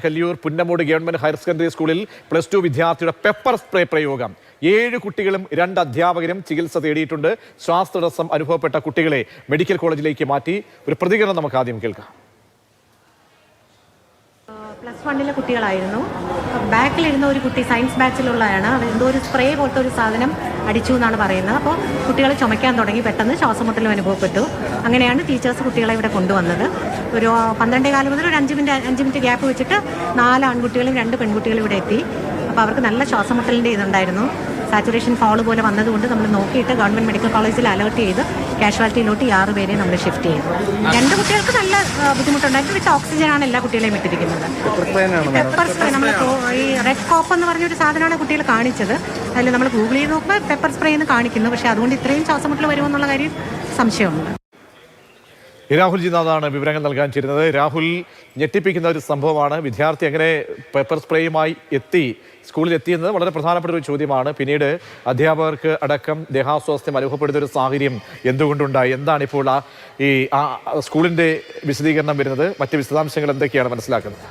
Kalliyoor Punnamoodu government higher secondary സ്കൂളിൽ +2 വിദ്യാർത്ഥിയുടെ pepper spray പ്രയോഗം. 7 കുട്ടികളും 2 അധ്യാപകരും ചികിത്സ തേടിയിട്ടുണ്ട്. ശ്വാസതടസ്സം അനുഭവപ്പെട്ട കുട്ടികളെ മെഡിക്കൽ കോളേജിലേക്ക് മാറ്റി. ഒരു പ്രതികരണം നമുക്ക് ആദ്യം കേൾക്കാം. +1 കുട്ടികളായിരുന്നു. ബാക്കിലിരുന്ന ഒരു കുട്ടി സയൻസ് ബാച്ചിലുള്ളതാണ്. എന്തോ ഒരു സ്പ്രേ പോലത്തെ ഒരു സാധനം അടിച്ചു എന്നാണ് പറയുന്നത്. അപ്പോൾ കുട്ടികൾ ചുമയ്ക്കാൻ തുടങ്ങി, പെട്ടെന്ന് ശ്വാസമുട്ടലും അനുഭവപ്പെട്ടു. അങ്ങനെയാണ് ടീച്ചേഴ്സ് കുട്ടികളെ ഇവിടെ കൊണ്ടുവന്നത്. ഒരു 12:15 മുതൽ ഒരു 5 മിനിറ്റ് ഗ്യാപ്പ് വെച്ചിട്ട് 4 ആൺകുട്ടികളും 2 പെൺകുട്ടികളും ഇവിടെ എത്തി. അപ്പോൾ അവർക്ക് നല്ല ശ്വാസമുട്ടലിൻ്റെ ഇതുണ്ടായിരുന്നു. സാച്ചുറേഷൻ ഫാൾ പോലെ വന്നതുകൊണ്ട് നമ്മൾ നോക്കിയിട്ട് ഗവൺമെൻറ് മെഡിക്കൽ കോളേജിൽ അലേർട്ട് ചെയ്ത് കാഷ്വാലിറ്റിയിലോട്ട് 6 പേരെ നമ്മൾ ഷിഫ്റ്റ് ചെയ്തു. 2 കുട്ടികൾക്ക് നല്ല ബുദ്ധിമുട്ടുണ്ടായിരുന്നു. വിത്ത് ഓക്സിജനാണ് എല്ലാ കുട്ടികളെയും ഇട്ടിരിക്കുന്നത്. പെപ്പർ സ്പ്രേ നമ്മൾ ഈ റെഡ് കോപ്പ് എന്ന് പറഞ്ഞൊരു സാധനമാണ് കുട്ടികൾ കാണിച്ചത്. അതിൽ നമ്മൾ ഗൂഗിൾ ചെയ്ത് നോക്കുമ്പോൾ പെപ്പർ സ്പ്രേ എന്ന് കാണിക്കുന്നു. പക്ഷേ അതുകൊണ്ട് ഇത്രയും ശ്വാസമുട്ടൽ വരുമെന്നുള്ള കാര്യം സംശയമുണ്ട്. രാഹുൽ ജിനാഥാണ് വിവരങ്ങൾ നൽകാൻ ചേരുന്നത്. രാഹുൽ, ഞെട്ടിപ്പിക്കുന്ന ഒരു സംഭവമാണ്. വിദ്യാർത്ഥി എങ്ങനെ പെപ്പർ സ്പ്രേയുമായി സ്കൂളിൽ എത്തിയെന്നത് വളരെ പ്രധാനപ്പെട്ട ഒരു ചോദ്യമാണ്. പിന്നീട് അധ്യാപകർക്ക് അടക്കം ദേഹാസ്വാസ്ഥ്യം അനുഭവപ്പെടുന്ന ഒരു സാഹചര്യം എന്തുകൊണ്ടുണ്ടായി? എന്താണ് ഇപ്പോൾ സ്കൂളിന്റെ വിശദീകരണം വരുന്നത്? മറ്റ് വിശദാംശങ്ങൾ എന്തൊക്കെയാണ് മനസ്സിലാക്കുന്നത്?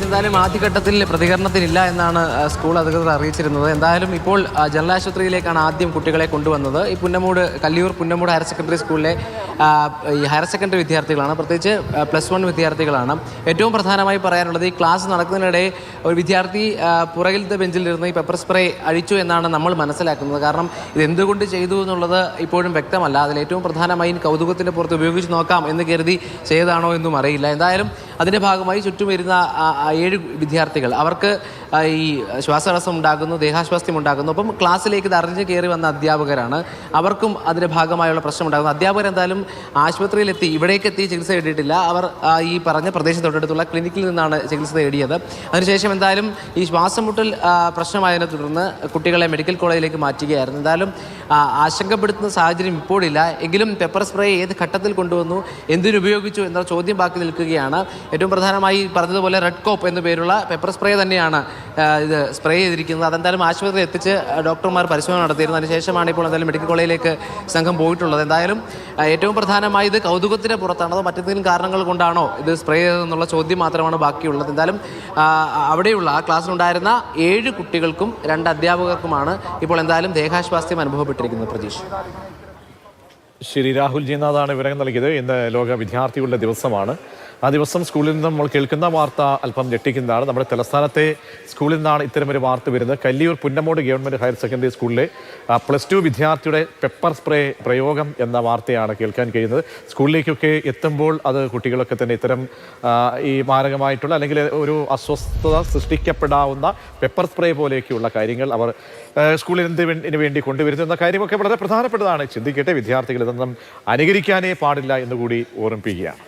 എന്തായാലും ആദ്യഘട്ടത്തിൽ പ്രതികരണത്തിനില്ല എന്നാണ് സ്കൂൾ അധികൃതർ അറിയിച്ചിരുന്നത്. എന്തായാലും ഇപ്പോൾ ജനറൽ ആശുപത്രിയിലേക്കാണ് ആദ്യം കുട്ടികളെ കൊണ്ടുവന്നത്. ഈ കല്ലിയൂർ പുന്നമൂട് ഹയർ സെക്കൻഡറി സ്കൂളിലെ ഈ ഹയർ സെക്കൻഡറി വിദ്യാർത്ഥികളാണ്, പ്രത്യേകിച്ച് +1 വിദ്യാർത്ഥികളാണ്. ഏറ്റവും പ്രധാനമായി പറയാനുള്ളത്, ഈ ക്ലാസ് നടക്കുന്നതിനിടെ ഒരു വിദ്യാർത്ഥി പുറകിലത്തെ ബെഞ്ചിലിരുന്ന് ഈ പെപ്പർ സ്പ്രേ അഴിച്ചു എന്നാണ് നമ്മൾ മനസ്സിലാക്കുന്നത്. കാരണം ഇത് എന്തുകൊണ്ട് ചെയ്തു എന്നുള്ളത് ഇപ്പോഴും വ്യക്തമല്ല. അതിലേറ്റവും പ്രധാനമായി കൗതുകത്തിൻ്റെ പുറത്ത് ഉപയോഗിച്ച് നോക്കാം എന്ന് കരുതി ചെയ്തതാണോ എന്നും അറിയില്ല. എന്തായാലും അതിൻ്റെ ഭാഗമായി ചുറ്റും വരുന്ന 7 വിദ്യാർത്ഥികൾ, അവർക്ക് ഈ ശ്വാസതടസ്സം ഉണ്ടാകുന്നു, ദേഹാസ്വാസ്ഥ്യം ഉണ്ടാകുന്നു. അപ്പം ക്ലാസ്സിലേക്ക് ഇത് അറിഞ്ഞ് കയറി വന്ന അധ്യാപകരാണ്. അവർക്കും അതിൻ്റെ ഭാഗമായുള്ള പ്രശ്നം ഉണ്ടാകുന്നു. അധ്യാപകർ എന്തായാലും ആശുപത്രിയിലെത്തി, ഇവിടേക്ക് എത്തി ചികിത്സ തേടിയിട്ടില്ല. അവർ ഈ പറഞ്ഞ പ്രദേശത്തൊട്ടടുത്തുള്ള ക്ലിനിക്കിൽ നിന്നാണ് ചികിത്സ തേടിയത്. അതിനുശേഷം എന്തായാലും ഈ ശ്വാസം മുട്ടൽ പ്രശ്നമായതിനെ തുടർന്ന് കുട്ടികളെ മെഡിക്കൽ കോളേജിലേക്ക് മാറ്റുകയായിരുന്നു. എന്തായാലും ആശങ്കപ്പെടുത്തുന്ന സാഹചര്യം ഇപ്പോഴില്ല. എങ്കിലും പെപ്പർ സ്പ്രേ ഏത് ഘട്ടത്തിൽ കൊണ്ടുവന്നു, എന്തിനുപയോഗിച്ചു എന്ന ചോദ്യം ബാക്കി നിൽക്കുകയാണ്. ഏറ്റവും പ്രധാനമായി പറഞ്ഞതുപോലെ റെഡ് കോപ്പ് എന്നു പേരുള്ള പെപ്പർ സ്പ്രേ തന്നെയാണ് ഇത് സ്പ്രേ ചെയ്തിരിക്കുന്നത്. അതെന്തായാലും ആശുപത്രിയിൽ എത്തിച്ച് ഡോക്ടർമാർ പരിശോധന നടത്തിയിരുന്നു. അതിനുശേഷമാണ് ഇപ്പോൾ എന്തായാലും മെഡിക്കൽ കോളേജിലേക്ക് സംഘം പോയിട്ടുള്ളത്. എന്തായാലും ഏറ്റവും പ്രധാനമായി ഇത് കൗതുകത്തിന് പുറത്താണോ അതോ മറ്റെന്തെങ്കിലും കാരണങ്ങൾ കൊണ്ടാണോ ഇത് സ്പ്രേ ചെയ്തതെന്നുള്ള ചോദ്യം മാത്രമാണ് ബാക്കിയുള്ളത്. എന്തായാലും അവിടെയുള്ള ആ ക്ലാസ്സിലുണ്ടായിരുന്ന 7 കുട്ടികൾക്കും 2 അധ്യാപകർക്കുമാണ് ഇപ്പോൾ എന്തായാലും ദേഹാസ്വാസ്ഥ്യം അനുഭവപ്പെട്ടിരിക്കുന്നത്. പ്രതീക്ഷ. ശരി, രാഹുൽ ജിനാഥാണ് വിവരങ്ങൾ നൽകിയത്. ഇന്ന് ലോക വിദ്യാർത്ഥികളുടെ ദിവസമാണ്. ആ ദിവസം സ്കൂളിൽ നിന്ന് നമ്മൾ കേൾക്കുന്ന വാർത്ത അല്പം ഞെട്ടിക്കുന്നതാണ്. നമ്മുടെ തലസ്ഥാനത്തെ സ്കൂളിൽ നിന്നാണ് ഇത്തരമൊരു വാർത്ത വരുന്നത്. Kalliyoor Punnamoodu government higher secondary സ്കൂളിലെ +2 വിദ്യാർത്ഥിയുടെ പെപ്പർ സ്പ്രേ പ്രയോഗം എന്ന വാർത്തയാണ് കേൾക്കാൻ കഴിയുന്നത്. സ്കൂളിലേക്കൊക്കെ എത്തുമ്പോൾ അത് കുട്ടികളൊക്കെ തന്നെ ഇത്തരം ഈ മാരകമായിട്ടുള്ള അല്ലെങ്കിൽ ഒരു അസ്വസ്ഥത സൃഷ്ടിക്കപ്പെടാവുന്ന പെപ്പർ സ്പ്രേ പോലെയൊക്കെയുള്ള കാര്യങ്ങൾ അവർ സ്കൂളിൽ എന്തിനു വേണ്ടി കൊണ്ടുവരുന്നു എന്ന കാര്യമൊക്കെ വളരെ പ്രധാനപ്പെട്ടതാണ്. ചിന്തിക്കട്ടെ, വിദ്യാർത്ഥികൾ ഇതൊന്നും അനുകരിക്കാനേ പാടില്ല എന്നുകൂടി ഓർമ്മിപ്പിക്കുകയാണ്.